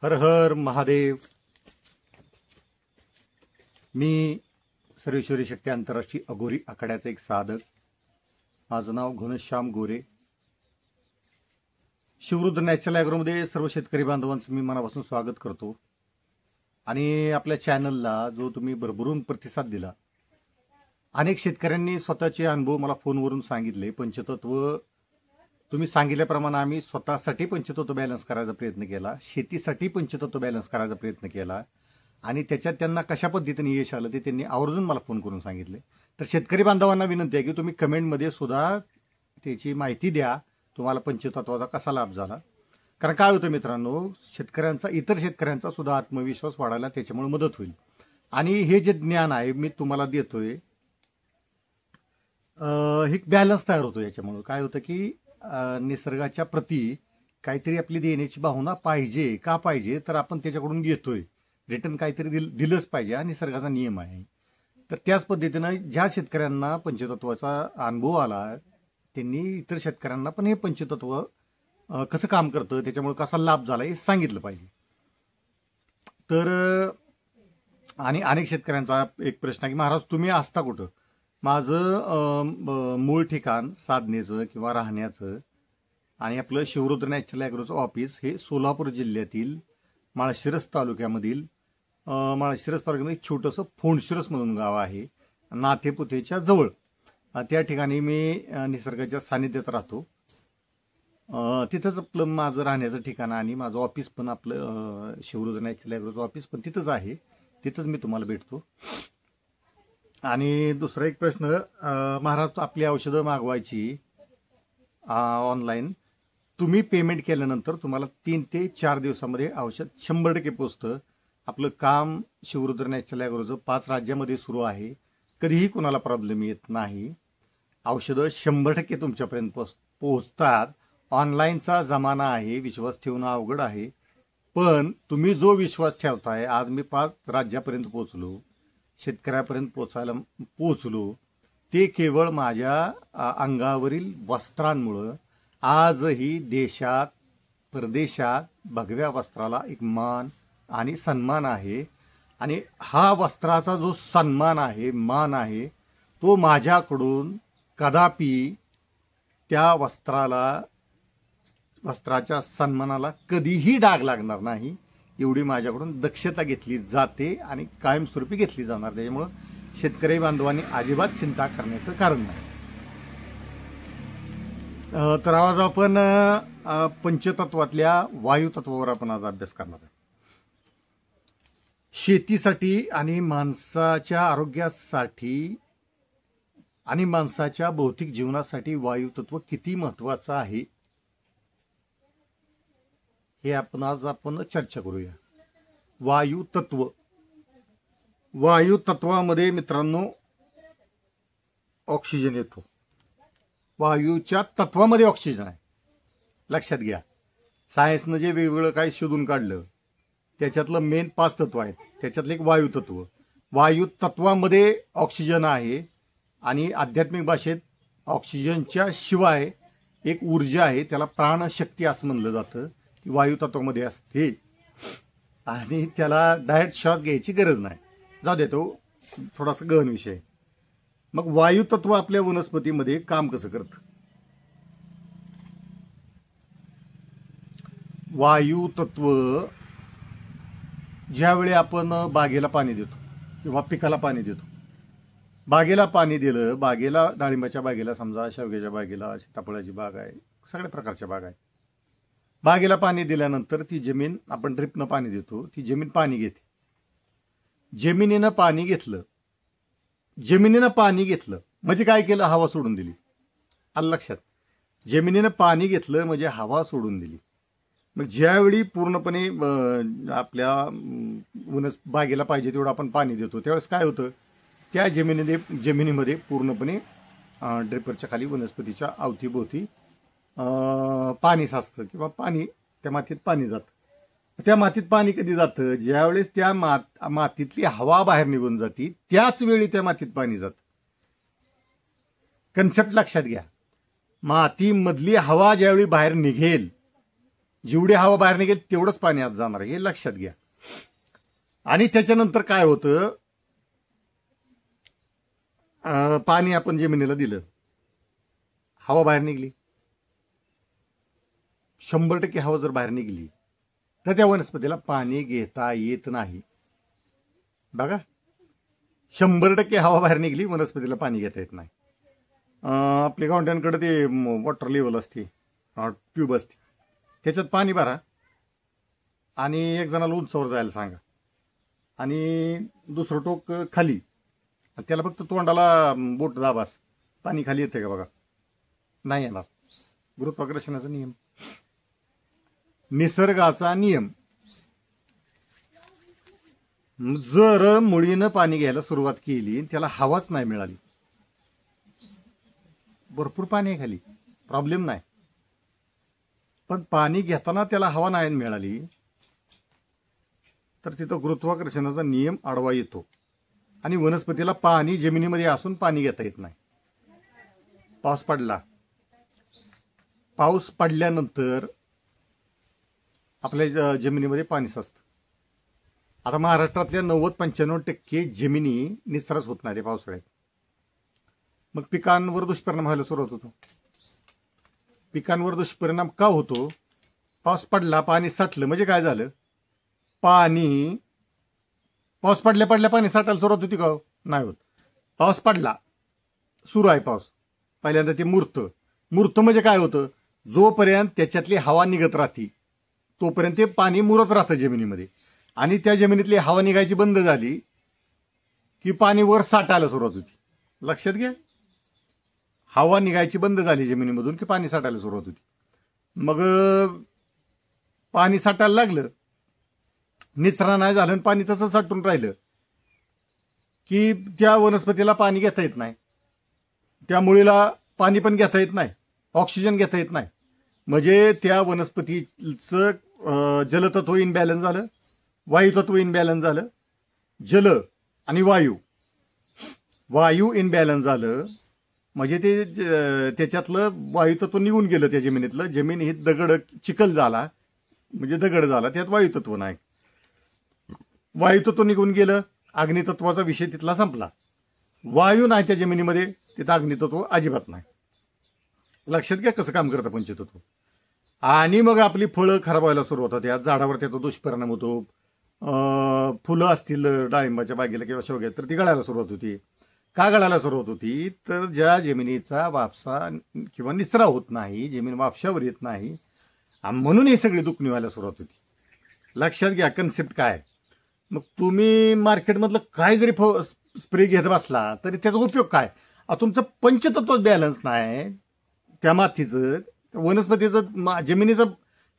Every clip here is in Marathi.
हर हर महादेव. मी सर्वेश्वरी शक्ती आंतरराष्ट्रीय अघोरी आखाड्याचा एक साधक. माझं नाव घनश्याम गोरे. शिवरुद्र नॅचरल ॲग्रोमध्ये सर्व शेतकरी बांधवांचं मी मनापासून स्वागत करतो. आणि आपल्या चॅनलला जो तुम्ही भरभरून प्रतिसाद दिला, अनेक शेतकऱ्यांनी स्वतःचे अनुभव मला फोनवरून सांगितले. पंचतत्व तुम्ही सांगितल्याप्रमाणे आम्ही स्वतःसाठी पंचतत्व बॅलन्स करायचा प्रयत्न केला, शेतीसाठी पंचतत्व बॅलन्स करायचा प्रयत्न केला आणि त्याच्यात त्यांना कशा पद्धतीने यश आलं ते त्यांनी आवर्जून मला फोन करून सांगितले. तर शेतकरी बांधवांना विनंती आहे की तुम्ही कमेंटमध्ये सुद्धा त्याची माहिती द्या, तुम्हाला पंचतत्वाचा कसा लाभ झाला. कारण काय होतं मित्रांनो, शेतकऱ्यांचा इतर शेतकऱ्यांचा सुद्धा आत्मविश्वास वाढायला त्याच्यामुळे मदत होईल. आणि हे जे ज्ञान आहे मी तुम्हाला देतोय, हे बॅलन्स तयार होतो. याच्यामुळे काय होतं की निसर्गाच्या प्रती काहीतरी आपली देण्याची भावना पाहिजे. का पाहिजे तर आपण त्याच्याकडून घेतोय, रिटर्न काहीतरी दिलंच पाहिजे हा निसर्गाचा नियम आहे. तर त्याच पद्धतीनं ज्या शेतकऱ्यांना पंचतत्वाचा अनुभव आला त्यांनी इतर शेतकऱ्यांना पण हे पंचतत्व कसं काम करतं, त्याच्यामुळे कसा लाभ झाला हे सांगितलं पाहिजे. तर आणि अनेक शेतकऱ्यांचा एक प्रश्न आहे की महाराज तुम्ही असता कुठं. माझं मूळ ठिकाण साधनेचं किंवा राहण्याचं आणि आपलं शिवरुद्र नॅचरल ॲग्रोचं ऑफिस हे सोलापूर जिल्ह्यातील माळशिरस तालुक्यामध्ये एक छोटंसं फोंडशिरस म्हणून गाव आहे, नाथेपुतेच्या जवळ. त्या ठिकाणी मी निसर्गाच्या सानिध्यात राहतो. तिथंच आपलं माझं राहण्याचं ठिकाण आणि माझं ऑफिस पण आपलं शिवरुद्र नॅचरल ॲग्रोचं ऑफिस पण तिथंच आहे. तिथंच मी तुम्हाला भेटतो. आणि दुसरा एक प्रश्न, महाराज आपली औषधं मागवायची ऑनलाईन, तुम्ही पेमेंट केल्यानंतर तुम्हाला 3 ते 4 दिवसामध्ये औषध 100% पोचतं. आपलं काम शिवरुद्र नॅचरल ॲग्रोचं 5 राज्यामध्ये सुरू आहे. कधीही कुणाला प्रॉब्लेम येत नाही. औषधं 100% तुमच्यापर्यंत पोहोचतात. ऑनलाईनचा जमाना आहे, विश्वास ठेवणं अवघड आहे. पण तुम्ही जो विश्वास ठेवताय, आज मी 5 राज्यापर्यंत पोहोचलो, शेतकऱ्यापर्यंत पोहोचलो, ते केवळ माझ्या अंगावरील वस्त्रांमुळं. आजही देशात परदेशात भगव्या वस्त्राला एक मान आणि सन्मान आहे. आणि हा वस्त्राचा जो सन्मान आहे, मान आहे, तो माझ्याकडून कदापि त्या वस्त्राच्या सन्मानाला कधीही डाग लागणार नाही, एवढी माझ्याकडून दक्षता घेतली जाते आणि कायमस्वरूपी घेतली जाणार. त्याच्यामुळं शेतकरी बांधवांनी अजिबात चिंता करण्याचं कारण नाही. तर आज आपण पंचतत्वातल्या वायुतत्वावर आपण आज अभ्यास करणार आहे. शेतीसाठी आणि माणसाच्या आरोग्यासाठी आणि माणसाच्या भौतिक जीवनासाठी वायुतत्व किती महत्वाचं आहे हे आज आपण चर्चा करूया. वायुतत्वामध्ये मित्रांनो ऑक्सिजन येतो. वायूच्या तत्वामध्ये ऑक्सिजन आहे, लक्षात घ्या. सायन्सनं जे वेगवेगळं काही शोधून काढलं त्याच्यातलं मेन 5 तत्व आहेत, त्याच्यातलं एक वायुतत्व. वायुतत्वामध्ये ऑक्सिजन आहे आणि आध्यात्मिक भाषेत ऑक्सिजनच्या शिवाय एक ऊर्जा आहे, त्याला प्राणशक्ती असं म्हणलं जातं, की वायुतत्वामध्ये असते आणि त्याला डायरेक्ट श्वास घ्यायची गरज नाही. जाऊ दे, तो थोडासा गहन विषय. मग वायुतत्व आपल्या वनस्पतीमध्ये काम कसं करतं. वायुतत्व ज्यावेळी आपण बागेला पाणी देतो किंवा पिकाला पाणी देतो, बागेला पाणी दिलं, बागेला डाळिंबाच्या बागेला समजा, शेवग्याच्या बागेला, सीताफळाची बाग आहे, सगळ्या प्रकारच्या बाग आहेत. बागेला पाणी दिल्यानंतर ती जमीन, आपण ड्रिपनं पाणी देतो, ती जमीन पाणी घेते. जमिनीनं पाणी घेतलं म्हणजे काय केलं, हवा सोडून दिली. आलं लक्षात. जमिनीनं पाणी घेतलं म्हणजे हवा सोडून दिली. मग ज्यावेळी पूर्णपणे आपल्या बागेला पाहिजे तेवढं आपण पाणी देतो, त्यावेळेस काय होतं, त्या जमिनीमध्ये पूर्णपणे ड्रिपरच्या खाली वनस्पतीच्या अवतीभोवती पाणी साचतं किंवा पाणी त्या मातीत पाणी जातं. त्या मातीत पाणी कधी जातं, ज्यावेळेस त्या मातीतली हवा बाहेर निघून जाते त्याच वेळी त्या मातीत पाणी जातं. कन्सेप्ट लक्षात घ्या. मातीमधली हवा ज्यावेळी बाहेर निघेल जेवढी हवा बाहेर निघेल तेवढंच पाणी आत जाणार आहे, हे लक्षात घ्या. आणि त्याच्यानंतर काय होतं, पाणी आपण जमिनीला दिलं, हवा बाहेर निघली, 100% हवा जर बाहेर निघली तर त्या वनस्पतीला पाणी घेता येत नाही. बघा, 100% हवा बाहेर निघली, वनस्पतीला पाणी घेता येत नाही. आपल्या गावठ्यांकडे ते वॉटर लेवल असते, ट्यूब असते, त्याच्यात पाणी भरा आणि एक जणाला उंचावर जायला सांगा आणि दुसरं टोक खाली, त्याला फक्त तोंडाला बोट दाबास, पाणी खाली येते का बघा? नाही येणार. गुरुत्वाकर्षणाचा नियम, निसर्गाचा नियम. जर मुळीनं पाणी घ्यायला सुरुवात केली, त्याला हवाच नाही मिळाली, भरपूर पाणी आहे खाली, प्रॉब्लेम नाही, पण पाणी घेताना त्याला हवा नाही मिळाली तर तिथं गुरुत्वाकर्षणाचा नियम आडवा येतो आणि वनस्पतीला पाणी जमिनीमध्ये असून पाणी घेता येत नाही. पाऊस पडला, पाऊस पडल्यानंतर आपल्या जमिनीमध्ये पाणी साचतं. आता महाराष्ट्रातल्या 90-95% जमिनी निसराच होत नाही पावसाळ्यात. मग पिकांवर दुष्परिणाम व्हायला सुरुवात होतो. पिकांवर दुष्परिणाम का होतो? पाऊस पडला, पाणी साठलं म्हणजे काय झालं, पाऊस पडल्या पडल्या पाणी साठायला सुरुवात होती का? नाही होत. पाऊस पडला, सुरू आहे पाऊस, पहिल्यांदा ते मुरतं म्हणजे काय होतं, जोपर्यंत त्याच्यातली हवा निघत राहते तोपर्यंत ते पाणी मुरत राहतं जमिनीमध्ये, आणि त्या जमिनीतली हवा निघायची बंद झाली की पाणी वर साठायला सुरुवात होती. लक्षात घ्या, हवा निघायची बंद झाली जमिनीमधून की पाणी साठायला सुरुवात होती. मग पाणी साठायला लागलं, निचरा नाही झालं, पाणी तसं साठून राहिलं की त्या वनस्पतीला पाणी घेता येत नाही, त्या मुळीला पाणी पण घेता येत नाही, ऑक्सिजन घेता येत नाही. म्हणजे त्या वनस्पतीचं जलतत्व इनबॅलन्स झालं, वायुतत्व इनबॅलन्स झालं. जल आणि वायू इनबॅलन्स झालं म्हणजे ते त्याच्यातलं वायुतत्व निघून गेलं त्या जमिनीतलं. जमीन ही दगड चिखल झाला म्हणजे दगड झाला, त्यात वायुतत्व नाही. वायुतत्व निघून गेलं, अग्नितत्वाचा विषय तिथला संपला. वायू नाही त्या जमिनीमध्ये, तिथं अग्नितत्व अजिबात नाही. लक्षात घ्या कसं काम करतं पंचतत्व. आणि मग आपली फळं खराब व्हायला सुरुवात होते, झाडावर त्याचा दुष्परिणाम होतो. फुलं असतील डाळिंबाच्या बागेला किंवा शेवग्यात तर ती गळायला सुरुवात होती. का गळायला सुरुवात होती? तर ज्या जमिनीचा वापसा किंवा निचरा होत नाही, जमीन वापशावर येत नाही, म्हणून ही सगळी दुखणी व्हायला सुरुवात होती. लक्षात घ्या कन्सेप्ट काय. मग तुम्ही मार्केटमधलं काय जरी स्प्रे घेत बसला तरी त्याचा उपयोग काय? तुमचं पंचतत्व बॅलन्स नाही, त्या मातीचं, वनस्पतीचं, जमिनीचं.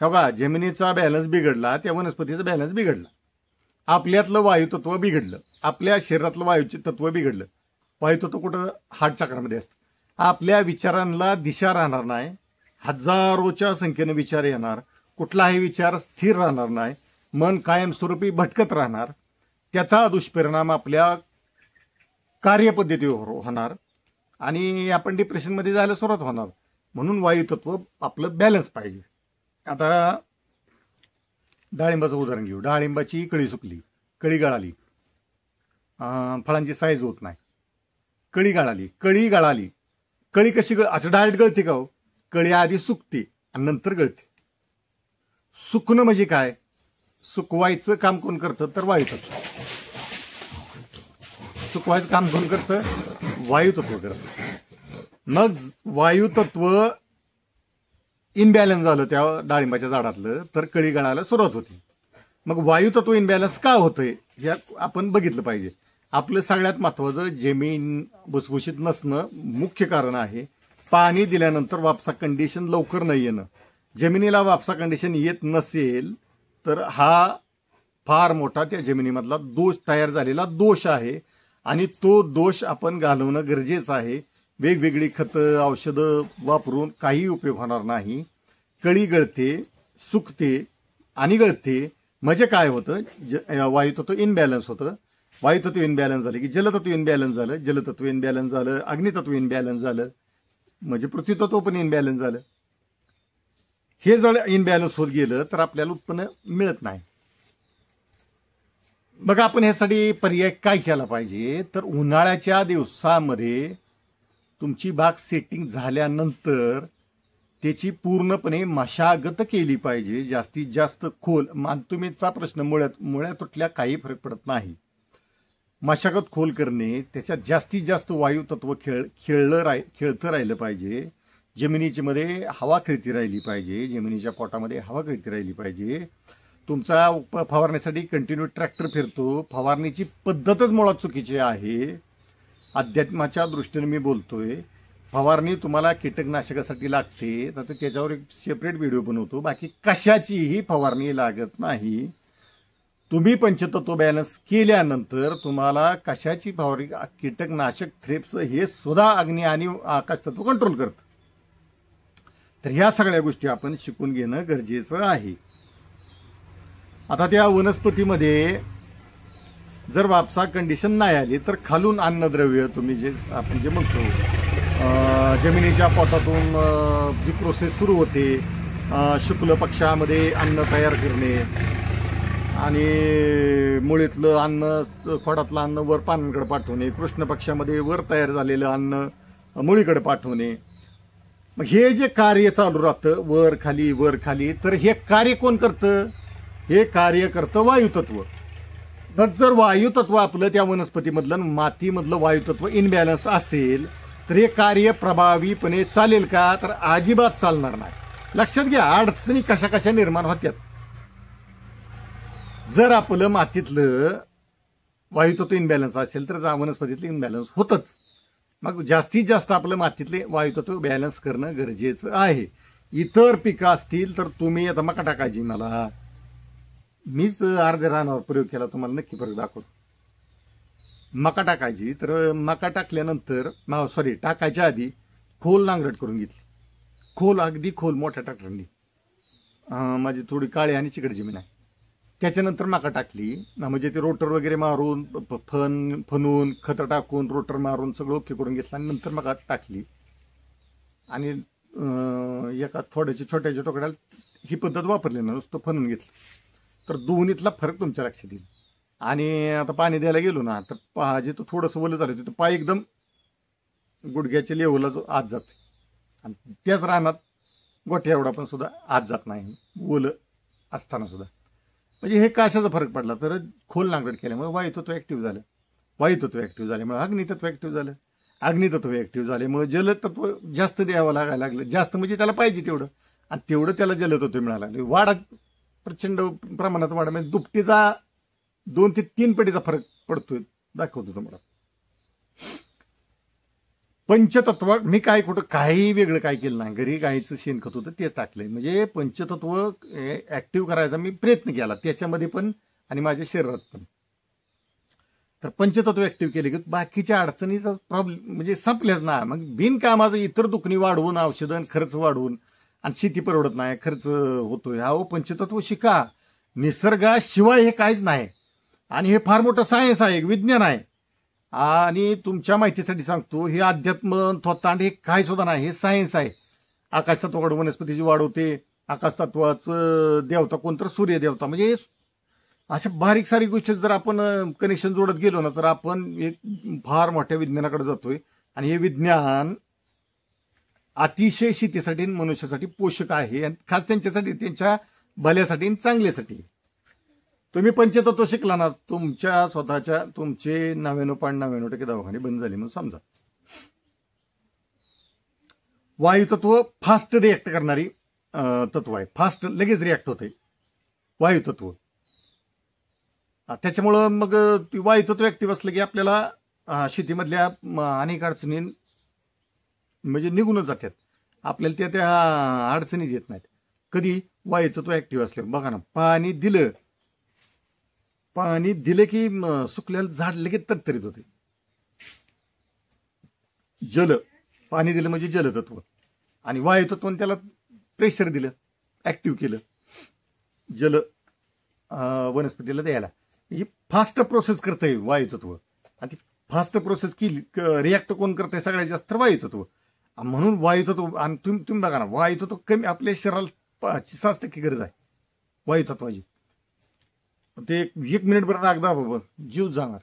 बघा, जमिनीचा बॅलन्स बिघडला, त्या वनस्पतीचा बॅलन्स बिघडला, आपल्यातलं वायुतत्व बिघडलं, आपल्या शरीरातलं वायूचे तत्व बिघडलं. वायुतत्व कुठं? हार्ट चक्रामध्ये असतं. आपल्या विचारांना दिशा राहणार नाही, हजारोच्या संख्येनं विचार येणार, कुठलाही विचार स्थिर राहणार नाही, मन कायमस्वरूपी भटकत राहणार. त्याचा दुष्परिणाम आपल्या कार्यपद्धतीवर होणार आणि आपण डिप्रेशनमध्ये जायला सुरुवात होणार. म्हणून वायुतत्व आपलं बॅलन्स पाहिजे. आता डाळिंबाचं उदाहरण घेऊ. डाळिंबाची कळी सुकली, कळी गळाली, फळांची साईज होत नाही, कळी गळाली. कळी कशी असं डायरेक्ट गळते का हो? कळी आधी सुकते आणि नंतर गळते. सुकणं म्हणजे काय? सुकवायचं काम कोण करतं? तर वायुतत्व. सुकवायचं काम कोण करतं? वायुतत्व करतं. मग वायुतत्व इनबॅलन्स झालं त्या डाळिंबाच्या झाडातलं तर कळी गळायला सुरुवात होती. मग वायुतत्व इनबॅलन्स का होतंय हे आपण बघितलं पाहिजे. आपलं सगळ्यात महत्वाचं जमीन भुसभुशीत नसणं मुख्य कारण आहे. पाणी दिल्यानंतर वापसा कंडिशन लवकर नाही येणं. जमिनीला वापसा कंडिशन येत नसेल तर हा फार मोठा त्या जमिनीमधला दोष तयार झालेला दोष आहे आणि तो दोष आपण घालवणं गरजेचं आहे. वेगवेगळी खतं औषधं वापरून काही उपयोग होणार नाही. कळी गळते, सुकते आणि गळते म्हणजे काय होतं? वायुतत्व इनबॅलन्स होतं. वायुतत्व इनबॅलन्स झालं की जलतत्व इनबॅलन्स झालं, जलतत्व इनबॅलन्स झालं, अग्नितत्व इनबॅलन्स झालं म्हणजे पृथ्वीतत्व पण इनबॅलन्स झालं. हे जर इनबॅलन्स होत गेलं तर आपल्याला उत्पन्न मिळत नाही. बघा, आपण ह्यासाठी पर्याय काय केला पाहिजे, तर उन्हाळ्याच्या दिवसामध्ये तुमची बाग सेटिंग झाल्यानंतर त्याची पूर्णपणे मशागत केली पाहिजे. जास्तीत जास्त खोल, तुमचा प्रश्न मुळ्या तुटल्या काही फरक पडत नाही. मशागत खोल करणे, त्याच्यात जास्तीत जास्त वायू तत्व खेळतं राहिलं पाहिजे. जमिनीच्या मध्ये हवा खेळती राहिली पाहिजे, जमिनीच्या पोटामध्ये हवा खेळती राहिली पाहिजे. तुमचा फवारण्यासाठी कंटिन्यू ट्रॅक्टर फिरतो, फवारणीची पद्धतच मुळात चुकीची आहे. अध्यात्माच्या दृष्टीने मी बोलतोय. फवारणी तुम्हाला कीटकनाशकासाठी लागते, तर त्याच्यावर एक सेपरेट व्हिडिओ बनवतो. बाकी कशाचीही फवारणी लागत नाही. तुम्ही पंचतत्व बॅलन्स केल्यानंतर तुम्हाला कशाची फवारणी, कीटकनाशक, थ्रिप्स हे सुद्धा अग्नी आणि आकाश तत्व कंट्रोल करतं. तर ह्या सगळ्या गोष्टी आपण शिकून घेणं गरजेचं आहे. आता त्या वनस्पतीमध्ये जर वापसा कंडिशन नाही आली तर खालून अन्नद्रव्य, तुम्ही आपण जे म्हणतो जमिनीच्या पोटातून जी प्रोसेस सुरू होते, शुक्ल पक्षामध्ये अन्न तयार करणे आणि मुळीतलं अन्न, खोडातलं अन्न वर पानांकडे पाठवणे, कृष्ण पक्षामध्ये वर तयार झालेलं अन्न मुळीकडे पाठवणे. मग हे जे कार्य चालू राहतं वर खाली, तर हे कार्य कोण करतं? हे कार्य करतं वायुतत्व. मग जर वायुतत्व आपलं त्या वनस्पतीमधलं, मातीमधलं वायुतत्व इनबॅलन्स असेल तर हे कार्य प्रभावीपणे चालेल का? तर अजिबात चालणार नाही. लक्षात घ्या, अडचणी कशा कशा निर्माण होत्यात. जर आपलं मातीतलं वायुतत्व इनबॅलन्स असेल तर वनस्पतीतलं इनबॅलन्स होतच. मग जास्तीत जास्त आपलं मातीतले वायुतत्व बॅलन्स करणं गरजेचं आहे. इतर पिकं असतील तर तुम्ही, आता मका टाकायची, मला मीच अर्ध्या रानावर प्रयोग केला, तुम्हाला नक्की फरक दाखवतो. मका टाकायची, तर मका टाकल्यानंतर टाकायच्या आधी खोल नांगरट करून घेतली. खोल, अगदी खोल, मोठ्या ट्रॅक्टरनी. माझी थोडी काळी आणि चिकट जमीन आहे. त्याच्यानंतर मका टाकली, म्हणजे ते रोटर वगैरे मारून, फनून, खतं टाकून, रोटर मारून सगळं ओके करून घेतलं आणि नंतर मका टाकली. आणि एका थोड्याच्या छोट्याच्या टोकड्याला ही पद्धत वापरली ना, नुसतं फनून घेतलं, तर दोन्हीतला फरक तुमच्या लक्षात येईल. आणि आता पाणी द्यायला गेलो ना, तर जिथं थोडंसं ओलं झालं तिथं पाय एकदम गुडघ्याच्या लेवलला जो आत जाते, आणि त्याच रानात गोठ्या एवढा पण सुद्धा आत जात नाही, ओलं असताना सुद्धा. म्हणजे हे कशाचा फरक पडला? तर खोल नांगरट केल्यामुळे वायुतत्व ऍक्टिव्ह झालं. वायुतत्व ऍक्टिव्ह झाल्यामुळे अग्नितत्व ऍक्टिव्ह झालं. अग्नितत्व ऍक्टिव्ह झाल्यामुळे जलतत्व जास्त द्यावं लागायला लागलं. जास्त म्हणजे त्याला पाहिजे तेवढं, आणि तेवढं त्याला जलतत्व मिळायला लागलं. वाढ प्रचंड प्रमाणात वाढ, म्हणजे दुपटीचा 2 ते 3 पटीचा फरक पडतोय, दाखवतो तुम्हाला. पंचतत्व मी काय कुठं काही वेगळं काय केलं नाही. घरी गाईचं शेणखत होतं तेच टाकलंय. म्हणजे पंचतत्व ऍक्टिव्ह करायचा मी प्रयत्न केला, त्याच्यामध्ये पण आणि माझ्या शरीरात पण. तर पंचतत्व ऍक्टिव्ह केले की बाकीच्या अडचणीचा प्रॉब्लेम म्हणजे संपल्याच ना. मग बिनकामाचं इतर दुखणी वाढवून, औषधं खर्च वाढवून, आणि शेती परवडत नाही, खर्च होतोय. अहो, पंचतत्व शिका. निसर्गाशिवाय हे काहीच नाही. आणि हे फार मोठं सायन्स आहे, एक विज्ञान आहे. आणि तुमच्या माहितीसाठी सांगतो, हे अध्यात्म थोतांड हे काही सुद्धा नाही, हे सायन्स आहे. आकाश तत्वाकडे वनस्पतीची वाढ होते. आकाश तत्वाचं देवता कोणतं? सूर्य देवता. म्हणजे अशा बारीक सारीक गोष्टी जर आपण कनेक्शन जोडत गेलो ना, तर आपण एक फार मोठ्या विज्ञानाकडे जातोय. आणि हे विज्ञान अतिशय शेतीसाठी, मनुष्यासाठी पोषक आहे, आणि खास त्यांच्यासाठी, त्यांच्या भल्यासाठी आणि चांगल्यासाठी. तुम्ही पंचतत्व शिकला ना, तुमच्या स्वतःच्या तुमचे 99.99% दवाखाने बंद झाले म्हणून समजा. वायुतत्व फास्ट रिॲक्ट करणारी तत्व आहे. फास्ट लगेच रिॲक्ट होते वायुतत्व. त्याच्यामुळं मग वायुतत्व ऍक्टिव्ह असलं की आपल्याला शेतीमधल्या अनेक अडचणी म्हणजे निघूनच जातात. आपल्याला त्या अडचणीच येत नाहीत. कधी? वायुतत्व ऍक्टिव्ह असल्यावर. बघा ना, पाणी दिलं की सुकलेलं झाड लगेच तरतरीत होते. पाणी दिलं म्हणजे जलतत्व, आणि वायुतत्वाने त्याला प्रेशर दिलं, ऍक्टिव्ह केलं, जल वनस्पतीला द्यायला. ही फास्ट प्रोसेस करतंय वायुतत्व. आणि ती फास्ट प्रोसेस केली, रिॲक्ट कोण करतंय सगळ्यात जास्त? वायुतत्व. म्हणून वायुतत्व. आणि तुम्ही बघा ना, वायुतत्व कमी आपल्या शरीराला 5-6% गरज आहे वायुतत्वाची. ते 1 मिनिटभर लागदा बाबा जीव जाणार.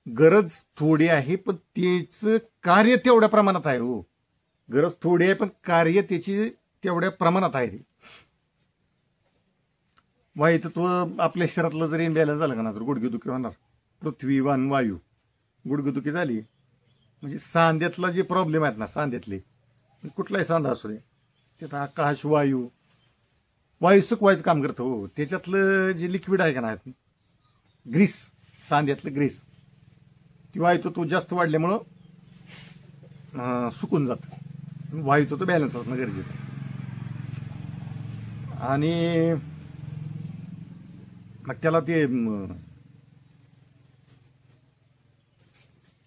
गरज थोडी आहे पण त्याचं कार्य तेवढ्या प्रमाणात आहे. हो, गरज थोडी आहे पण कार्य त्याची तेवढ्या प्रमाणात आहे. वायुतत्व आपल्या शरीरातलं जर इनबॅलन्स झालं का ना तर गुडघेदुखी होणार. पृथ्वी वन वायू गुडघेदुखी झाली म्हणजे सांध्यातला जे प्रॉब्लेम आहेत ना, सांध्यातले कुठलाही सांधा असू दे, त्यात आकाश वायू सुकवायचं काम करतं. हो, त्याच्यातलं जे लिक्विड आहे का ना, ग्रीस, सांध्यातलं ग्रीस, ती वायुतत्व जास्त वाढल्यामुळं सुकून जातं. वायुतत्व बॅलन्स असणं गरजेचं आहे. आणि मग त्याला ते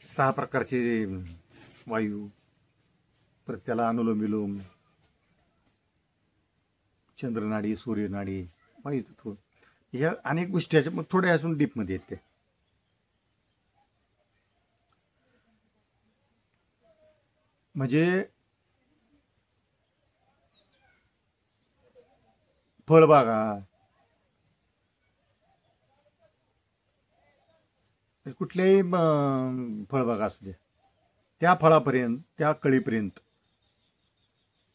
6 प्रकारचे वायू, परत त्याला अनुलोम विलोम, चंद्रनाडी, सूर्यनाडी, वायुतत्व, ह्या अनेक गोष्टी आहेत. मग थोड्या असून डीपमध्ये आहेत ते. म्हणजे फळबागा, कुठल्याही फळबागा असू द्या, त्या फळापर्यंत, त्या कळीपर्यंत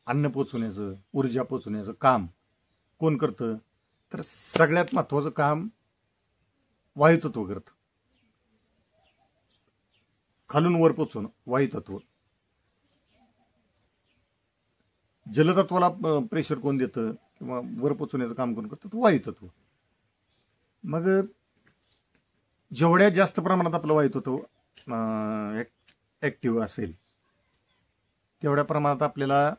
अन्न पोचवण्याचं, ऊर्जा पोचवण्याचं काम कोण करतं? तर सगळ्यात महत्वाचं काम वायुतत्व करतं. खालून वर पोचवणं वायुतत्व. जलतत्वाला प्रेशर कोण देतं किंवा वर पोचवण्याचं काम कोण करतं? तर वायुतत्व. मग जेवढ्या जास्त प्रमाणात आपलं वायुतत्व ऍक्टिव्ह असेल तेवढ्या प्रमाणात आपल्याला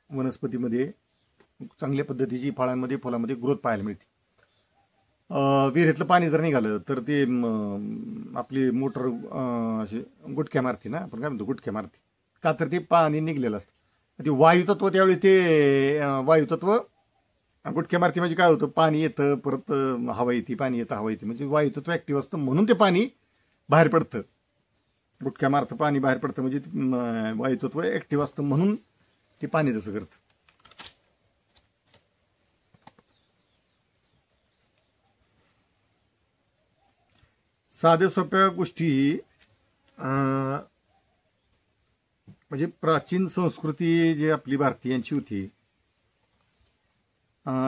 वनस्पतीमध्ये चांगल्या पद्धतीची फळांमध्ये, फुलांमध्ये ग्रोथ पाहायला मिळते. विहिरीतलं पाणी जर निघालं तर ते आपली मोटर अशी गुटक्या मारते ना, आपण काय म्हणतो गुटक्या मारते का? तर ते पाणी निघलेलं असतं. ते वायुतत्व त्यावेळी ते वायुतत्व गुटक्या मारती म्हणजे काय होतं? पाणी येतं, परत हवा येते, पाणी येतं, हवा येते, म्हणजे वायुतत्व ऍक्टिव्ह असतं म्हणून ते पाणी बाहेर पडतं. गुटक्या मारतं, पाणी बाहेर पडतं, म्हणजे वायुतत्व ऍक्टिव्ह असतं म्हणून ते पाणी तसं करतं. साध्या सोप्या गोष्टी म्हणजे प्राचीन संस्कृती जी आपली भारतीयांची होती,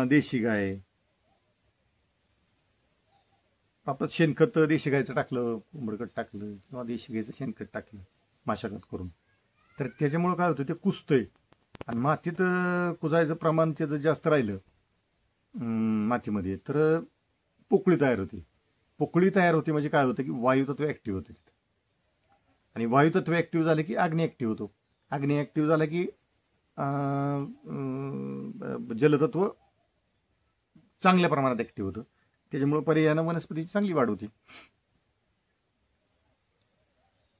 देशी गाय, आपण शेणखत देशी गायचं टाकलं, कोंबडखत टाकलं किंवा देशी गायचं शेणखत टाकलं मशागत करून, तर त्याच्यामुळं काय होतं? ते कुजतंय आणि मातीत कुजायचं प्रमाण त्याचं जास्त राहिलं मातीमध्ये तर पोकळी तयार होती. पोकळी तयार होते म्हणजे काय होतं? की वायुतत्व ऍक्टिव्ह होते. आणि वायुतत्व ऍक्टिव्ह झाले की अग्नी ऍक्टिव्ह होतो. अग्नी ऍक्टिव्ह झाला की जलतत्व चांगल्या प्रमाणात ऍक्टिव्ह होतं. त्याच्यामुळे पर्यायानं वनस्पतीची चांगली वाढ होती.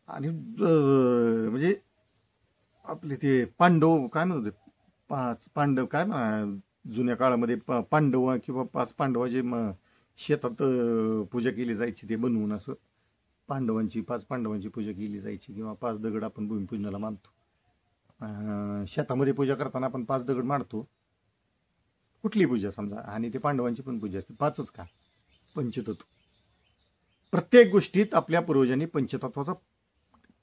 आणि म्हणजे आपले ते पांडव काय म्हणत होते? 5 पांडव काय जुन्या काळामध्ये पांडव किंवा 5 पांडवाचे शेतात पूजा केली जायची, ते बनवून असं 5 पांडवांची पूजा केली जायची, किंवा 5 दगड आपण भूमिपूजनाला मानतो. शेतामध्ये पूजा करताना आपण 5 दगड मांडतो, कुठली पूजा समजा, आणि ते पांडवांची पण पूजा असते. 5च का? पंचतत्व. प्रत्येक गोष्टीत आपल्या पूर्वजांनी पंचतत्वाचा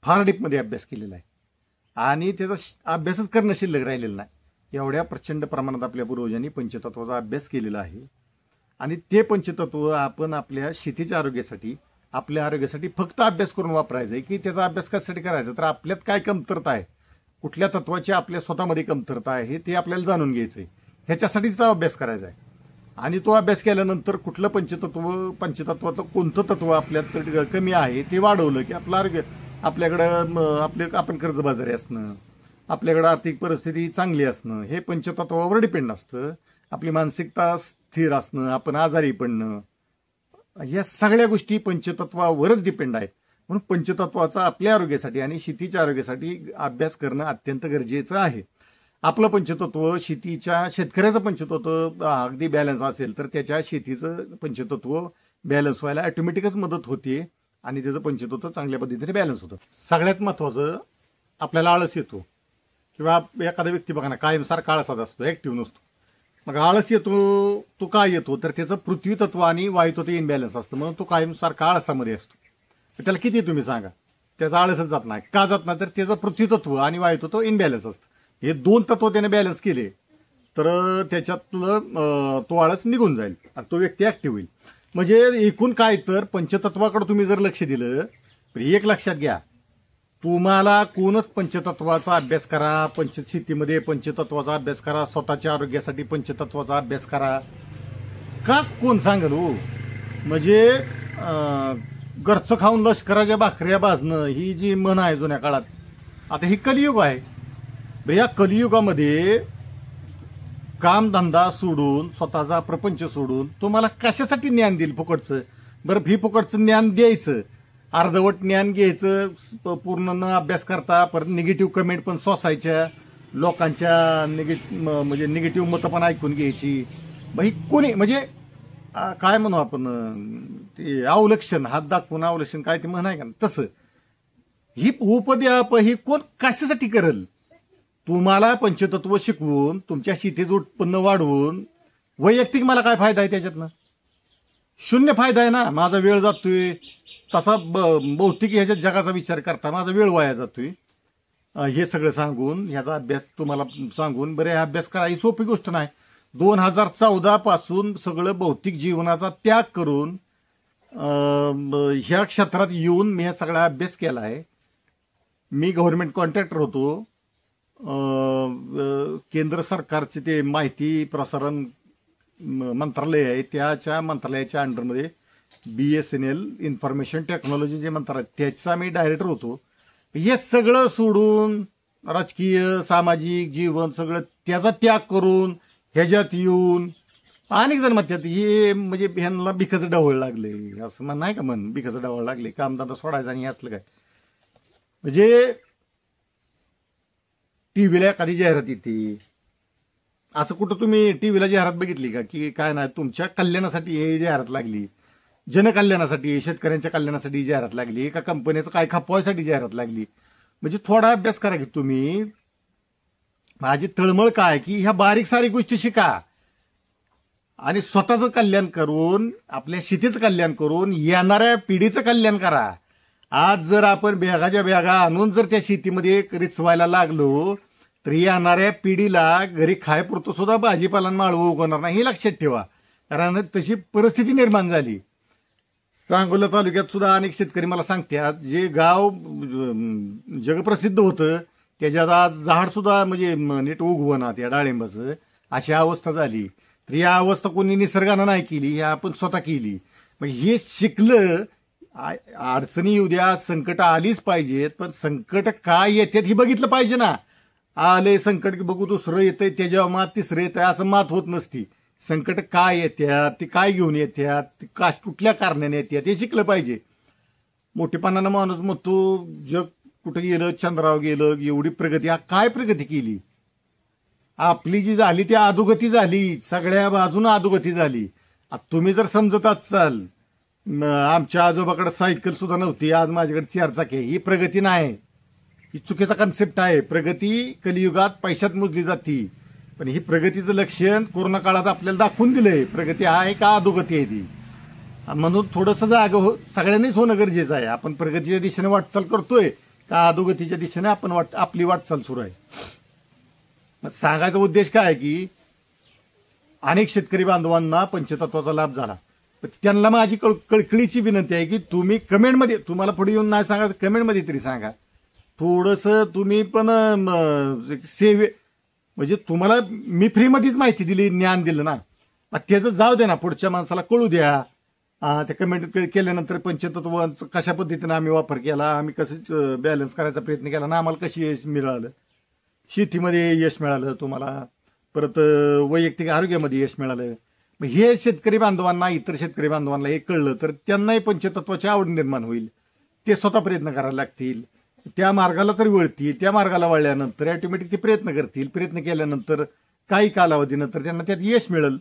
फार डीपमध्ये अभ्यास केलेला आहे आणि त्याचा अभ्यासच करणं शिल्लक राहिलेलं नाही. एवढ्या प्रचंड प्रमाणात आपल्या पूर्वजांनी पंचतत्वाचा अभ्यास केलेला आहे. आणि ते पंचतत्व आपण आपल्या शेतीच्या आरोग्यासाठी, आपल्या आरोग्यासाठी फक्त अभ्यास करून वापरायचं आहे. की त्याचा अभ्यास कशासाठी करायचा? तर आपल्यात काय कमतरता आहे, कुठल्या तत्वाची आपल्या स्वतःमध्ये कमतरता आहे ते आपल्याला जाणून घ्यायचं आहे. ह्याच्यासाठीच अभ्यास करायचा आहे. आणि तो अभ्यास केल्यानंतर कुठलं पंचतत्वाचं कोणतं तत्व आपल्यात कमी आहे ते वाढवलं की आपलं आरोग्य, आपल्याकडं आपण कर्जबाजारी असणं, आपल्याकडं आर्थिक परिस्थिती चांगली असणं, हे पंचतत्वावर डिपेंड असतं. आपली मानसिकता स्थिर असणं, आपण आजारी पडणं, या सगळ्या गोष्टी पंचतत्वावरच डिपेंड आहेत. म्हणून पंचतत्वाचा आपल्या आरोग्यासाठी आणि शेतीच्या आरोग्यासाठी अभ्यास करणं अत्यंत गरजेचं आहे. आपलं पंचतत्व, शेतकऱ्याचं पंचतत्व अगदी बॅलन्स असेल तर त्याच्या शेतीचं पंचतत्व बॅलन्स व्हायला ऑटोमॅटिकच मदत होते आणि त्याचं पंचतत्व चांगल्या पद्धतीने बॅलन्स होतं. सगळ्यात महत्वाचं, आपल्याला आळस येतो किंवा एखादा व्यक्ती बघा ना कायम सारखा आळसात असतो, ऍक्टिव्ह नसतो. मग आळस येतो तो काय येतो तर त्याचं पृथ्वी तत्व आणि वायुतत्व इनबॅलन्स असतं, म्हणून तो कायम सारखा आळसामध्ये असतो. तर त्याला किती तुम्ही सांगा, त्याचा आळसच जात नाही. का जात नाही तर त्याचं पृथ्वी तत्व आणि वायुतत्व इनबॅलन्स असतं. हे दोन तत्व त्याने बॅलन्स केले तर त्याच्यातलं तो आळस निघून जाईल आणि तो व्यक्ती ऍक्टिव्ह होईल. म्हणजे एकूण काय तर पंचतत्वाकडे तुम्ही जर लक्ष दिलं तर एक लक्षात घ्या, तुम्हाला कोणच पंचतत्वाचा अभ्यास करा, पंचशेतीमध्ये पंचतत्वाचा अभ्यास करा, स्वतःच्या आरोग्यासाठी पंचतत्वाचा अभ्यास करा, का कोण सांगेल हो. म्हणजे घरचं खाऊन लष्कराच्या भाकऱ्या भाजणं ही जी म्हण आहे जुन्या काळात, आता ही कलियुग आहे. या कलियुगामध्ये कामधंदा सोडून स्वतःचा प्रपंच सोडून तुम्हाला कशासाठी ज्ञान देईल फुकटचं. बरं, ही फुकटचं ज्ञान द्यायचं, अर्धवट ज्ञान घ्यायचं, पूर्ण न अभ्यास करता, परत निगेटिव्ह कमेंट पण सोसायच्या, लोकांच्या म्हणजे निगेटिव्ह मतं पण ऐकून घ्यायची. मग ही कोणी म्हणजे काय म्हणू आपण, ते अवलक्षण, हात दाखवून अवलक्षण काय ते म्हणाय का तसं. ही उपद्याप ही कोण कशासाठी करेल. तुम्हाला पंचतत्व शिकवून तुमच्या शेतीचं उत्पन्न वाढवून वैयक्तिक मला काय फायदा आहे त्याच्यातनं. शून्य फायदा आहे ना. माझा वेळ जातोय तसा भौतिक ह्याच्या जगाचा विचार करता माझा वेळ वाया जातोय. हे सगळं सांगून ह्याचा अभ्यास तुम्हाला सांगून बरे अभ्यास करा ही सोपी गोष्ट नाही. 2014 पासून सगळं भौतिक जीवनाचा त्याग करून ह्या क्षेत्रात येऊन मी हा सगळा अभ्यास केला आहे. मी गव्हर्नमेंट कॉन्ट्रॅक्टर होतो. केंद्र सरकारचे ते माहिती प्रसारण मंत्रालय आहे, त्याच्या मंत्रालयाच्या अंडरमध्ये BSNL इन्फॉर्मेशन टेक्नॉलॉजी जे मंत्रालय त्याचा मी डायरेक्टर होतो. हे सगळं सोडून राजकीय सामाजिक जीवन सगळं त्याचा त्याग करून ह्याच्यात येऊन अनेक जण म्हणतात हे म्हणजे ह्यांना भिकाचं डवळ लागले, असं म्हण नाही का, म्हण भिकाचं डवळ लागले, कामधंदा सोडायचा आणि असलं काय. म्हणजे टीव्हीला एखादी जाहिरात येते, असं कुठं तुम्ही टीव्हीला जाहिरात बघितली का की काय नाही तुमच्या कल्याणासाठी हे जाहिरात लागली, जनकल्याणासाठी शेतकऱ्यांच्या कल्याणासाठी जाहिरात लागली, एका कंपनीचं काय खपवायसाठी जाहिरात लागली. म्हणजे थोडा अभ्यास करा की तुम्ही. माझी तळमळ काय की ह्या बारीक सारीक गोष्टी शिका आणि स्वतःचं कल्याण करून आपल्या शेतीचं कल्याण करून येणाऱ्या पिढीचं कल्याण करा. आज जर आपण बॅगाच्या बॅगा आणून जर त्या शेतीमध्ये रिचवायला लागलो तर येणाऱ्या पिढीला घरी खायपुरतं सुद्धा भाजीपाला माळवं उगवणार नाही, हे लक्षात ठेवा. कारण तशी परिस्थिती निर्माण झाली. सांगोला तालुक्यात सुद्धा अनेक शेतकरी मला सांगतात जे गाव जगप्रसिद्ध होतं त्याच्यात आज झाड सुद्धा म्हणजे नीट उगवना त्या डाळिंबाचं, अशी अवस्था झाली. तर या अवस्था कोणी निसर्गानं नाही केली, ही आपण स्वतः केली. मग हे शिकलं, अडचणी येऊ द्या, संकट आलीच पाहिजेत, पण संकट काय येतात हे बघितलं पाहिजे ना. आले संकट की बघू दुसरं येतंय त्याच्यावर मात तिसरं येतंय असं मात होत नसती. संकट काय येतात, ते काय घेऊन येतात, ते कुठल्या कारणाने येतात हे शिकलं पाहिजे. मोठेपणानं माणूस म्हणतो जग कुठं गेलं, चंद्रावर गेलं, एवढी प्रगती, काय प्रगती केली आपली जी झाली ती अधोगती झाली, सगळ्या बाजूनं अधोगती झाली. तुम्ही जर समजत असाल आमच्या आजोबाकडे सायकल सुद्धा नव्हती, आज माझ्याकडे 4 चाकी, ही प्रगती नाही, ही चुकीचा कन्सेप्ट आहे. प्रगती कलियुगात पैशात मोजली जाते, पण ही प्रगतीचं लक्षण कोरोना काळात आपल्याला दाखवून दिलंय. प्रगती आहे का अधोगती आहे ती, म्हणून थोडंसं जागं सगळ्यांनीच होणं गरजेचं आहे. आपण प्रगतीच्या दिशेने वाटचाल करतोय का अधोगतीच्या दिशेने आपण आपली वाटचाल सुरू आहे. सांगायचा उद्देश काय आहे की अनेक शेतकरी बांधवांना पंचतत्वाचा लाभ झाला. त्यांना माझी कळकळीची विनंती आहे की तुम्ही कमेंटमध्ये, तुम्हाला पुढे येऊन नाही सांगा कमेंटमध्ये तरी सांगा, थोडंसं तुम्ही पण सेवे म्हणजे तुम्हाला मी फ्रीमध्येच माहिती दिली, ज्ञान दिलं ना, त्याचं जाऊ दे ना, पुढच्या माणसाला कळू द्या. त्या कमेंट केल्यानंतर पंचतत्वांचा कशा पद्धतीने आम्ही वापर केला, आम्ही कसं बॅलन्स करायचा प्रयत्न केला ना, आम्हाला कशी यश मिळालं, शेतीमध्ये यश मिळालं तुम्हाला, परत वैयक्तिक आरोग्यामध्ये यश मिळालं. मग हे शेतकरी बांधवांना, इतर शेतकरी बांधवांना हे कळलं तर त्यांनाही पंचतत्वाची आवड निर्माण होईल. ते स्वतः प्रयत्न करायला लागतील, त्या मार्गाला तरी वळतील. त्या मार्गाला वळल्यानंतर ऑटोमॅटिक ते प्रयत्न करतील. प्रयत्न केल्यानंतर काही कालावधीनंतर त्यांना त्यात यश मिळेल.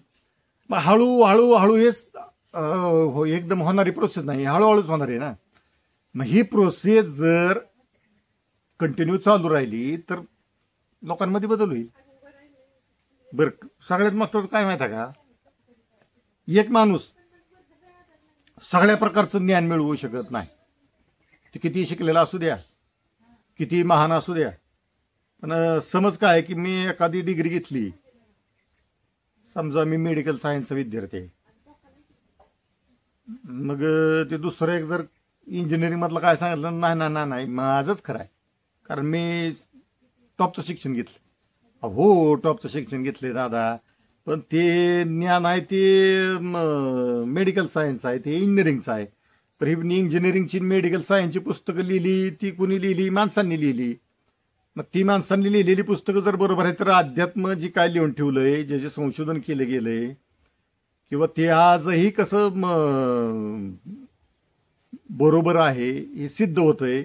मग हळूहळू हे एकदम होणारी प्रोसेस नाही, हळूहळूच होणार आहे ना. मग ही प्रोसेस जर कंटिन्यू चालू राहिली तर लोकांमध्ये बदल होईल. बरं, सगळ्यात महत्वाचं काय माहिती आहे का, एक माणूस सगळ्या प्रकारचं ज्ञान मिळवू शकत नाही. ते किती शिकलेला असू द्या, किती महान असू द्या, पण समज काय की मी एखादी डिग्री घेतली, समजा मी मेडिकल सायन्सचा विद्यार्थी आहे, मग ते दुसरं एक जर इंजिनिअरिंग मधलं काय सांगितलं, नाही नाही नाही माझंच खरं आहे कारण मी टॉपचं शिक्षण घेतलं. हो, टॉपचं शिक्षण घेतले दादा, पण ते ज्ञान आहे ते मेडिकल सायन्स आहे, ते इंजिनिअरिंगचं आहे. तर ही इंजिनिअरिंगची मेडिकल सायन्सची पुस्तकं लिहिली ती कुणी लिहिली, माणसांनी लिहिली. मग ती माणसांनी लिहिलेली पुस्तकं जर बरोबर आहे तर अध्यात्म जी काय लिहून ठेवलंय, जे जे संशोधन केलं गेलंय किंवा ते आजही कसं बरोबर आहे हे सिद्ध होतंय.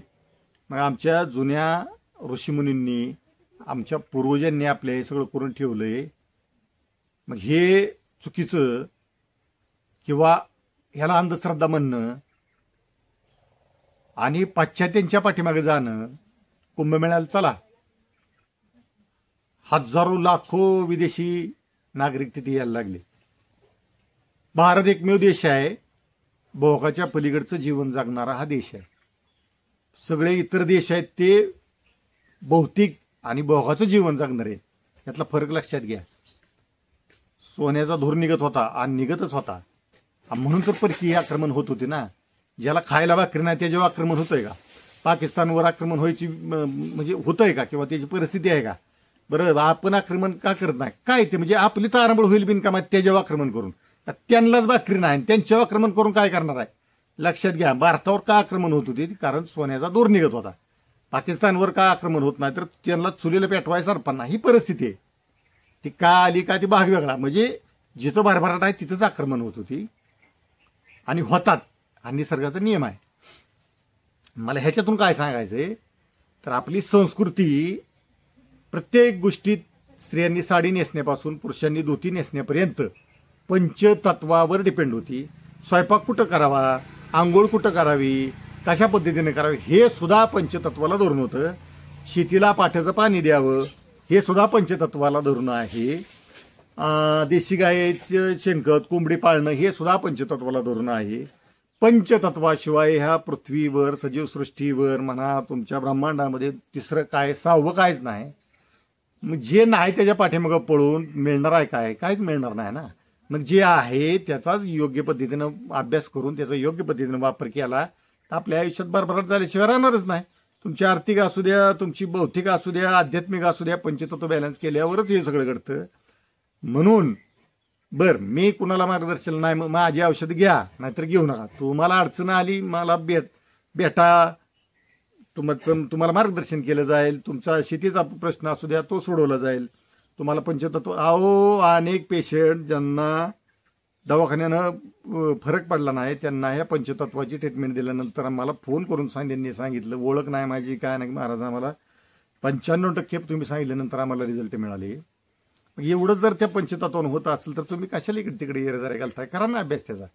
मग आमच्या जुन्या ऋषीमुनींनी, आमच्या पूर्वजांनी आपल्या हे सगळं करून ठेवलंय. मग हे चुकीचं किंवा ह्याला अंधश्रद्धा म्हणणं आणि पाश्चात्यांच्या पाठीमागे जाणं. कुंभमेळ्याला चला, हजारो लाखो विदेशी नागरिक तिथे यायला लागले. भारत एकमेव देश आहे भोगाच्या पलीकडचं जीवन जगणारा हा देश आहे. सगळे इतर देश आहेत ते भौतिक आणि भोगाचं जीवन जगणारे. यातला फरक लक्षात घ्या. सोन्याचा धूर निघत होता आणि निघतच होता, म्हणून तर परकीय आक्रमण होत होते ना. ज्याला खायला भाकरी नाही त्याच्यावर आक्रमण होतंय का? पाकिस्तानवर आक्रमण व्हायची म्हणजे होतंय का, किंवा त्याची परिस्थिती आहे का? बरं, आपण आक्रमण का करत नाही? काय ते म्हणजे आपली तारांबळ होईल बिनकामात त्याच्यावर आक्रमण करून. त्यांनाच भाकरी नाही, त्यांच्यावर आक्रमण करून काय करणार आहे? लक्षात घ्या. भारतावर का आक्रमण होत होते? कारण सोन्याचा धूर निघत होता. पाकिस्तानवर का आक्रमण होत नाही? तर त्यांना चुलीला पेटवाय सरपणा, ही परिस्थिती आहे. ती का आली का ती भाग वेगळा. म्हणजे जिथं भरभराट आहे तिथंच आक्रमण होत होती आणि होतात, हा निसर्गाचा नियम आहे. मला ह्याच्यातून काय सांगायचंय तर आपली संस्कृती प्रत्येक गोष्टीत स्त्रियांनी साडी नेसण्यापासून पुरुषांनी धोती नेसण्यापर्यंत पंचतत्वावर डिपेंड होती. स्वयंपाक कुठं करावा, आंघोळ कुठं करावी, कशा पद्धतीने करावी हे सुद्धा पंचतत्वाला धरून होतं. शेतीला पाठ्याचं पाणी द्यावं हे सुद्धा पंचतत्वाला धरून आहे. देशी गायेचं शेणखत, कोंबडी पाळणं हे सुद्धा पंचतत्वाला धरून आहे. पंचतत्वाशिवाय ह्या पृथ्वीवर, सजीव सृष्टीवर म्हणा, तुमच्या ब्रह्मांडामध्ये तिसरं काय, सहावं कायच नाही. मग जे नाही त्याच्या पाठीमागं पळून मिळणार आहे काय? काहीच मिळणार नाही ना. मग जे आहे त्याचाच योग्य पद्धतीनं अभ्यास करून त्याचा योग्य पद्धतीनं वापर केला तर आपल्या आयुष्यात भरभराट झाल्याशिवाय राहणारच नाही. तुमची आर्थिक असू द्या, तुमची भौतिक असू द्या, आध्यात्मिक असू द्या, पंचतत्व बॅलन्स केल्यावरच हे सगळं घडतं. म्हणून मी कुणाला मार्गदर्शन नाही, माझी औषध घ्या नाहीतर घेऊ नका. तुम्हाला अडचण आली मला भेटा, तुम्हाला मार्गदर्शन केलं जाईल. तुमचा शेतीचा प्रश्न असू द्या तो सोडवला जाईल. तुम्हाला पंचतत्व, अनेक पेशंट ज्यांना दवाखान्यानं फरक पडला नाही त्यांना ह्या पंचतत्वाची ट्रीटमेंट दिल्यानंतर आम्हाला फोन करून त्यांनी सांगितलं, ओळख नाही माझी काय नाही महाराज, आम्हाला 95% तुम्ही सांगितल्यानंतर आम्हाला रिझल्ट मिळाले. एवढं जर त्या पंचतत्वानं होत असेल तर तुम्ही कशाला इकडे तिकडे येरे घालताय? करा ना अभ्यास त्याचा,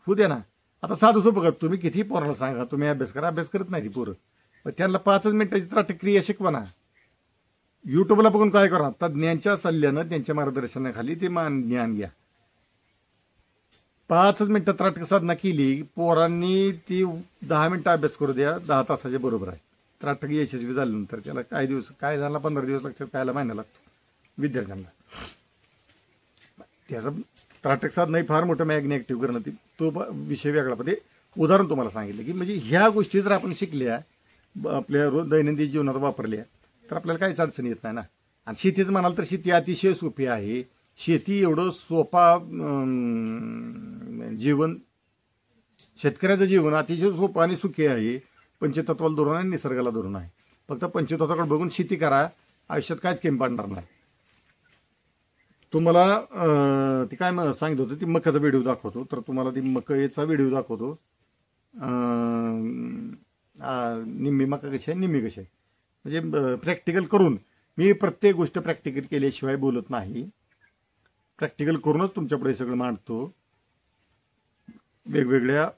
होऊ द्या ना. आता साधं सोपं बघा, तुम्ही किती पोराला सांगा तुम्ही अभ्यास करा, अभ्यास करत नाही ती पोरं. त्यांना 5 मिनिटाची त्राटक्रिया शिकवा ना. युट्यूबला बघून काय करा, तज्ज्ञांच्या सल्ल्यानं त्यांच्या मार्गदर्शनाखाली ते ज्ञान घ्या. 5 मिनिटं त्राटक साधना केली पोरांनी, ती 10 मिनिटं अभ्यास करू द्या, 10 तासाच्या बरोबर आहे. त्राटक यशस्वी झाल्यानंतर त्याला काय दिवस, काय झाला 15 दिवस लागतात, कायला महिना लागतो विद्यार्थ्यांना. त्याचं त्राटक साधना फार मोठं मॅग्नी ऍक्टिव्ह करणं, तो विषय वेगळा. पण ते उदाहरण तुम्हाला सांगितलं की म्हणजे ह्या गोष्टी जर आपण शिकल्या, आपल्या रोज दैनंदिन जीवनात वापरल्या तर आपल्याला काहीच अडचण येत नाही ना. आणि शेतीचं म्हणाल तर शेती अतिशय सोपी आहे. शेती एवढं सोपा जीवन, शेतकऱ्याचं जीवन अतिशय सोपं आणि सुखी आहे. पंचतत्वाला धरून आणि निसर्गाला धरून आहे. फक्त पंचतत्वाकडे बघून शेती करा, आयुष्यात काहीच कमी पडणार नाही. तुम्हाला ती काय सांगितलं होतं, ती मकाचा व्हिडिओ दाखवतो. तर तुम्हाला ती मकाचा व्हिडिओ दाखवतो. निम्मी मका कशी आहे, निम्मी कशी आहे, म्हणजे प्रॅक्टिकल करून. मी प्रत्येक गोष्ट प्रॅक्टिकल केल्याशिवाय बोलत नाही. प्रॅक्टिकल करूनच तुमच्यापुढे सगळं मांडतो. वेगवेगळ्या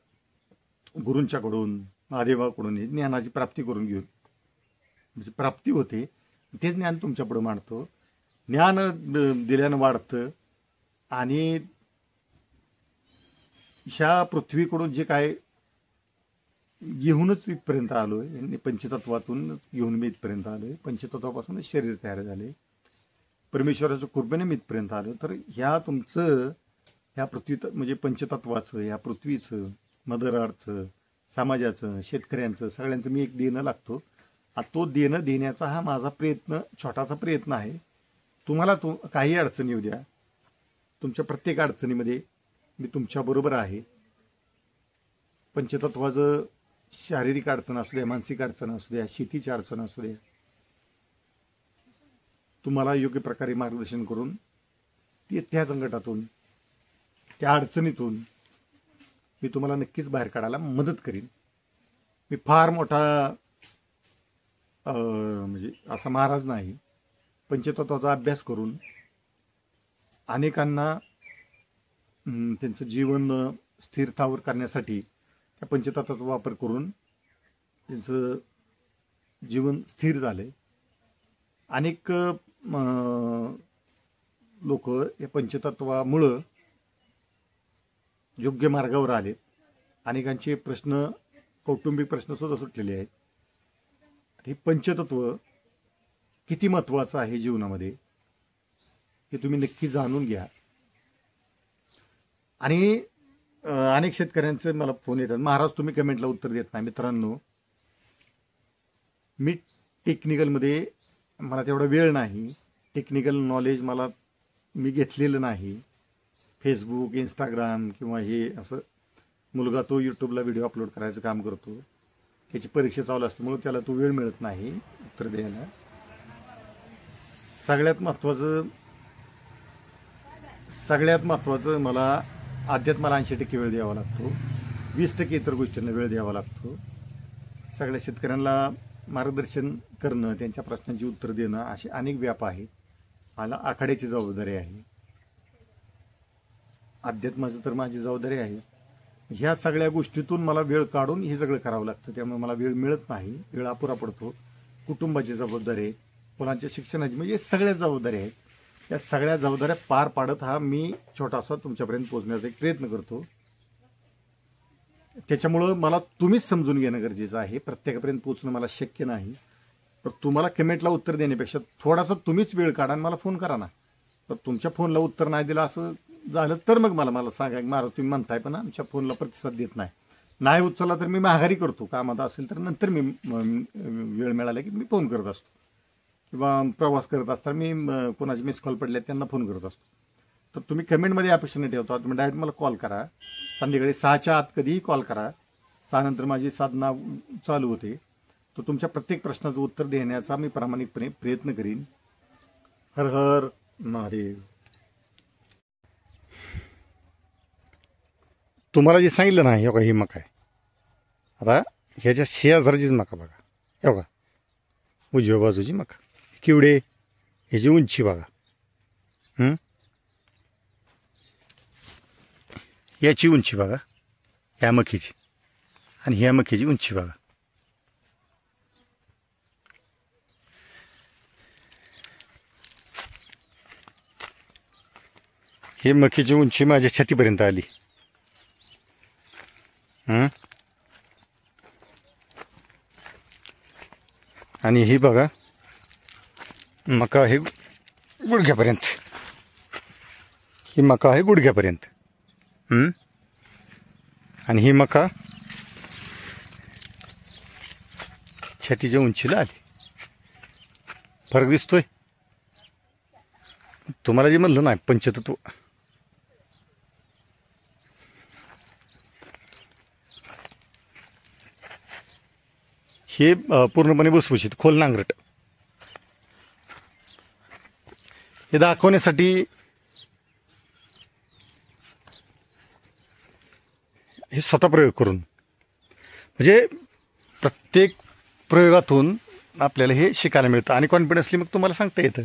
गुरूंच्याकडून, महादेवाकडून ज्ञानाची प्राप्ती करून घेऊन म्हणजे प्राप्ती होते, ते ज्ञान तुमच्यापुढे मांडतो. ज्ञान दिल्यानं वाढतं आणि ह्या पृथ्वीकडून जे काय घेऊनच इथपर्यंत आलोय, पंचतत्वातून घेऊन मी इथपर्यंत आलोय, पंचतत्वापासूनच शरीर तयार झाले, परमेश्वराच्या कृपेने मी इथपर्यंत आलो. तर ह्या तुमचं ह्या पृथ्वी म्हणजे पंचतत्वाचं, ह्या पृथ्वीचं, मदर अर्थचं, समाजाचं, शेतकऱ्यांचं, सगळ्यांचं मी एक देणं लागतो. तो देणं देण्याचा हा माझा प्रयत्न, छोटासा प्रयत्न आहे. तुम्हाला काही अडचणी येऊ द्या, तुमच्या प्रत्येक अडचणीमध्ये मी तुमच्याबरोबर आहे. पंचतत्वाचं शारीरिक अडचण असू द्या, मानसिक अडचण असू द्या, शेतीची अडचण असू द्या, तुम्हाला योग्य प्रकारे मार्गदर्शन करून त्या संकटातून, त्या अडचणीतून मी तुम्हाला नक्कीच बाहेर काढायला मदत करीन. मी फार मोठा म्हणजे असा महाराज नाही. पंचतत्वाचा अभ्यास करून अनेकांना त्यांचं जीवन स्थिरतावर करण्यासाठी त्या पंचतत्वाचा वापर करून त्यांचं जीवन स्थिर झालंय. अनेक लोक या पंचतत्वामुळं योग्य मार्गावर आलेत. अनेकांचे प्रश्न, कौटुंबिक प्रश्न सुद्धा सुटलेले आहेत. हे पंचतत्व किती महत्वाचं आहे जीवनामध्ये हे तुम्ही नक्की जाणून घ्या. आणि अनेक शेतकऱ्यांचे मला फोन येतात, महाराज तुम्ही कमेंटला उत्तर देत नाही. मित्रांनो, मी टेक्निकलमध्ये मला तेवढा वेळ नाही, टेक्निकल नॉलेज मी घेतलेलं नाही. फेसबुक, इंस्टाग्राम किंवा हे असं, मुलगा तो यूट्यूबला व्हिडिओ अपलोड करायचं काम करतो, त्याची परीक्षा चालू असल्यामुळे त्याला तो वेळ मिळत नाही उत्तर द्यायला. सगळ्यात महत्त्वाचं मला अध्यात्माला 80% वेळ द्यावा लागतो, 20% इतर गोष्टींना वेळ द्यावा लागतो. सगळ्या शेतकऱ्यांना मार्गदर्शन करणं, त्यांच्या प्रश्नांची उत्तर देणं, असे अनेक व्याप आहेत. मला आखाड्याची जबाबदारी आहे, अध्यात्माचं तर माझी जबाबदारी आहे. ह्या सगळ्या गोष्टीतून मला वेळ काढून हे सगळं करावं लागतं. त्यामुळे मला वेळ मिळत नाही, वेळ अपुरा पडतो. कुटुंबाची जबाबदारी आहे, मुलांच्या शिक्षणाची, म्हणजे सगळ्या जबाबदाऱ्या आहेत. या सगळ्या जबाबदाऱ्या पार पाडत हा मी छोटासा तुमच्यापर्यंत पोहोचण्याचा एक प्रयत्न करतो. त्याच्यामुळं मला तुम्हीच समजून घेणं गरजेचं आहे. प्रत्येकापर्यंत पोहोचणं मला शक्य नाही. तर तुम्हाला कमेंटला उत्तर देण्यापेक्षा थोडासा तुम्हीच वेळ काढा आणि मला फोन करा ना. तर तुमच्या फोनला उत्तर नाही दिलं असं झालं तर मग मला सांगा, महाराज तुम्ही म्हणताय पण आमच्या फोनला प्रतिसाद देत नाही उचलला तर मी माघारी करतो. कामात असेल तर नंतर मी वेळ मिळाला की मी फोन करत असतो, किंवा प्रवास करत असताना मी कोणाचे मिस कॉल पडले त्यांना फोन करत असतो. तर तुम्ही कमेंटमध्ये अपेक्षा नाही ठेवता, तुम्ही डायरेक्ट मला कॉल करा. संध्याकाळी 6च्या आत कधीही कॉल करा. 6 नंतर माझी साधना चालू होते. तर तुमच्या प्रत्येक प्रश्नाचं उत्तर देण्याचा मी प्रामाणिकपणे प्रयत्न करीन. हर हर महादेव. तुम्हाला जे सांगितलं नाही, हो का, ही मका आहे. आता ह्याच्या शेजारचीच मका बघा, हो का, उजव्या बाजूची मका किवडे, ह्याची उंची बघा, याची उंची बघा, ह्या मकीची, आणि ह्या मकीची उंची बघा. ही मकीची उंची माझ्या छातीपर्यंत आली. आणि ही बघा मका आहे गुडघ्यापर्यंत, ही मका आहे गुडघ्यापर्यंत. आणि ही मका छातीच्या उंचीला आली. फरक दिसतोय तुम्हाला? जे म्हणलं नाही पंचतत्व, हे पूर्णपणे भुसभुशीत खोल नांगरट. हे दाखवण्यासाठी हे स्वतः प्रयोग करून, म्हणजे प्रत्येक प्रयोगातून आपल्याला हे शिकायला मिळतं. आणि कॉन्फिडन्सली मग तुम्हाला सांगता येतं